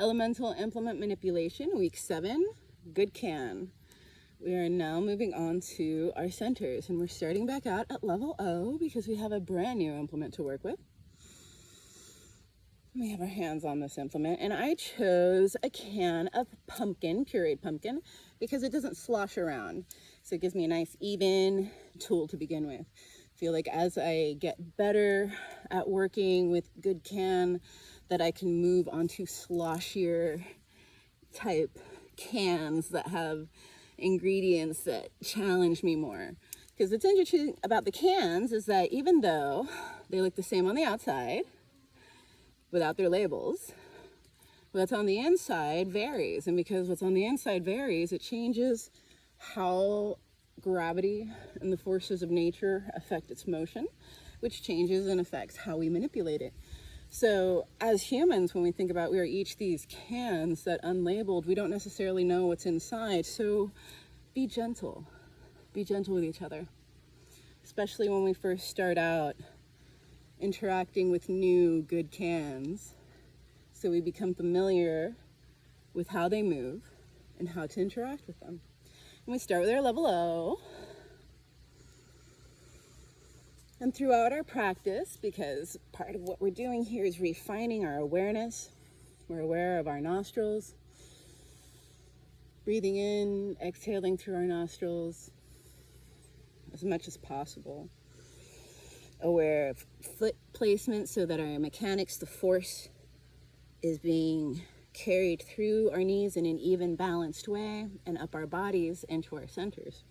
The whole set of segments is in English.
Elemental implement manipulation, week 7, good can. We are now moving on to our centers, and we're starting back out at level O because we have a brand new implement to work with. We have our hands on this implement, and I chose a can of pumpkin, pureed pumpkin, because it doesn't slosh around. So it gives me a nice even tool to begin with. I feel like as I get better at working with good can, that I can move on to sloshier type cans that have ingredients that challenge me more. Because what's interesting about the cans is that even though they look the same on the outside, without their labels, what's on the inside varies. And because what's on the inside varies, it changes how gravity and the forces of nature affect its motion, which changes and affects how we manipulate it. So as humans, when we think about we are each these cans that unlabeled, we don't necessarily know what's inside. So be gentle with each other, especially when we first start out interacting with new good cans, so we become familiar with how they move and how to interact with them. And we start with our level O. And throughout our practice, because part of what we're doing here is refining our awareness, we're aware of our nostrils, breathing in, exhaling through our nostrils as much as possible. Aware of foot placement so that our mechanics, the force, is being carried through our knees in an even balanced way and up our bodies into our centers.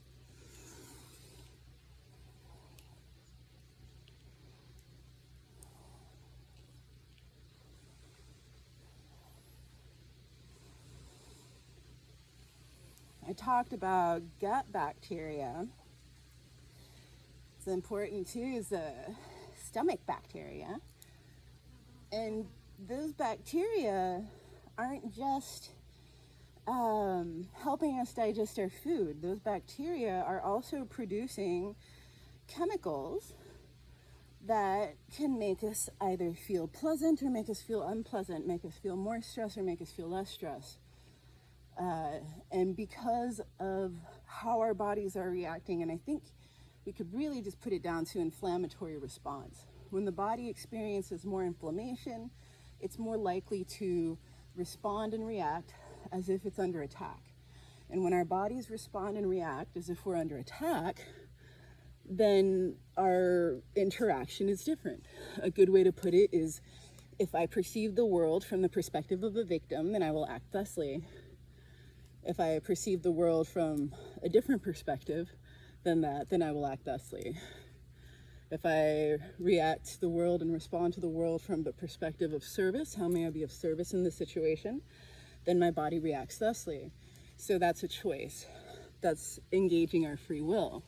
I talked about gut bacteria. It's important too is the stomach bacteria. And those bacteria aren't just helping us digest our food. Those bacteria are also producing chemicals that can make us either feel pleasant or make us feel unpleasant, make us feel more stress or make us feel less stress. And because of how our bodies are reacting, and I think we could really just put it down to inflammatory response. When the body experiences more inflammation, it's more likely to respond and react as if it's under attack. And when our bodies respond and react as if we're under attack, then our interaction is different. A good way to put it is, if I perceive the world from the perspective of a victim, then I will act thusly. If I perceive the world from a different perspective than that, then I will act thusly. If I react to the world and respond to the world from the perspective of service, how may I be of service in this situation, then my body reacts thusly. So that's a choice. That's engaging our free will.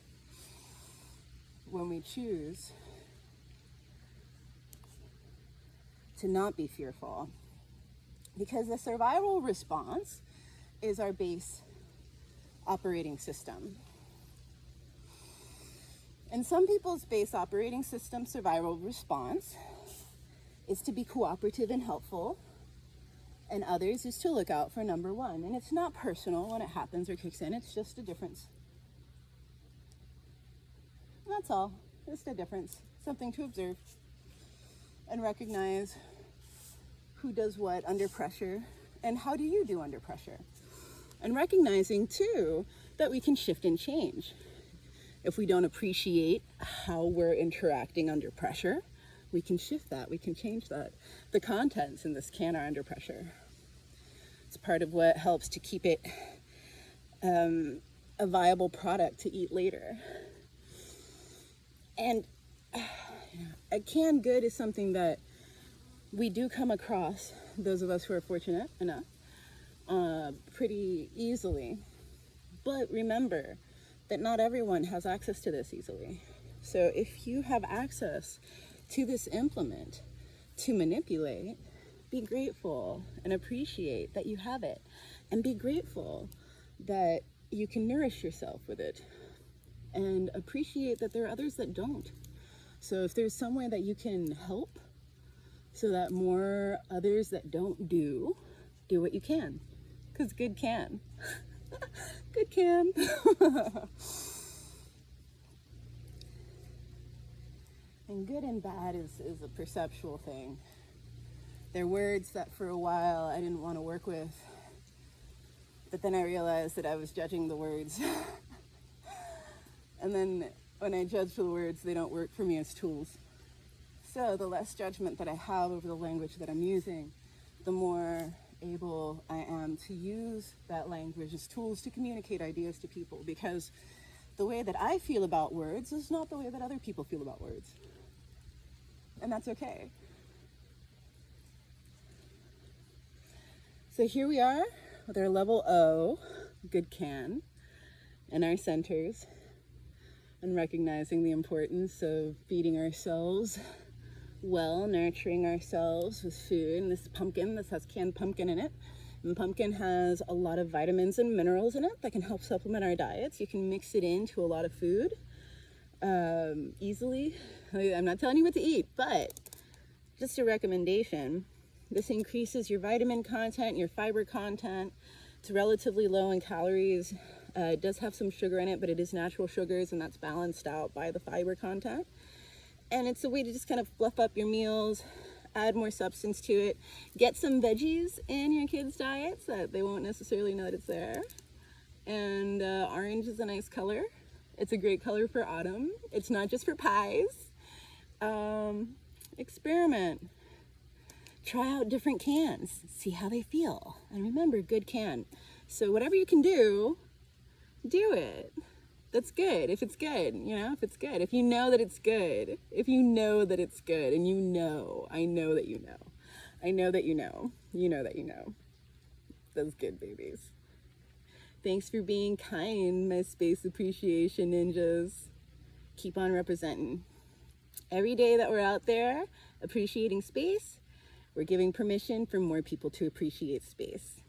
When we choose to not be fearful, because the survival response is our base operating system. And some people's base operating system survival response is to be cooperative and helpful, and others is to look out for number one. And it's not personal when it happens or kicks in, it's just a difference. That's all, just a difference, something to observe and recognize who does what under pressure and how do you do under pressure. And recognizing too that we can shift and change. If we don't appreciate how we're interacting under pressure, we can shift that, we can change that. The contents in this can are under pressure. It's part of what helps to keep it a viable product to eat later. And a canned good is something that we do come across, those of us who are fortunate enough, pretty easily. But remember that not everyone has access to this easily. So if you have access to this implement to manipulate, be grateful and appreciate that you have it, and be grateful that you can nourish yourself with it, and appreciate that there are others that don't. So if there's some way that you can help so that more others that don't do what you can, because good can. Good can. And good and bad is a perceptual thing. They're words that for a while I didn't want to work with, but then I realized that I was judging the words. And then when I judge the words, they don't work for me as tools. So the less judgment that I have over the language that I'm using, the more able I am to use that language as tools to communicate ideas to people, because the way that I feel about words is not the way that other people feel about words. And that's okay. So here we are with our level O, good can, and our centers, and recognizing the importance of feeding ourselves well, nurturing ourselves with food. And this pumpkin, this has canned pumpkin in it. And pumpkin has a lot of vitamins and minerals in it that can help supplement our diets. You can mix it into a lot of food easily. I'm not telling you what to eat, but just a recommendation. This increases your vitamin content, your fiber content. It's relatively low in calories. It does have some sugar in it, but it is natural sugars, and that's balanced out by the fiber content. And it's a way to just kind of fluff up your meals, add more substance to it, get some veggies in your kids' diets that they won't necessarily know that it's there. And orange is a nice color. It's a great color for autumn. It's not just for pies. Experiment. Try out different cans, see how they feel. And remember, good can. So whatever you can do it. That's good. If it's good, if it's good. If you know that it's good. If you know that it's good, and I know that you know. I know that you know. You know that you know. That's good, babies. Thanks for being kind, my space appreciation ninjas. Keep on representing. Every day that we're out there appreciating space, we're giving permission for more people to appreciate space.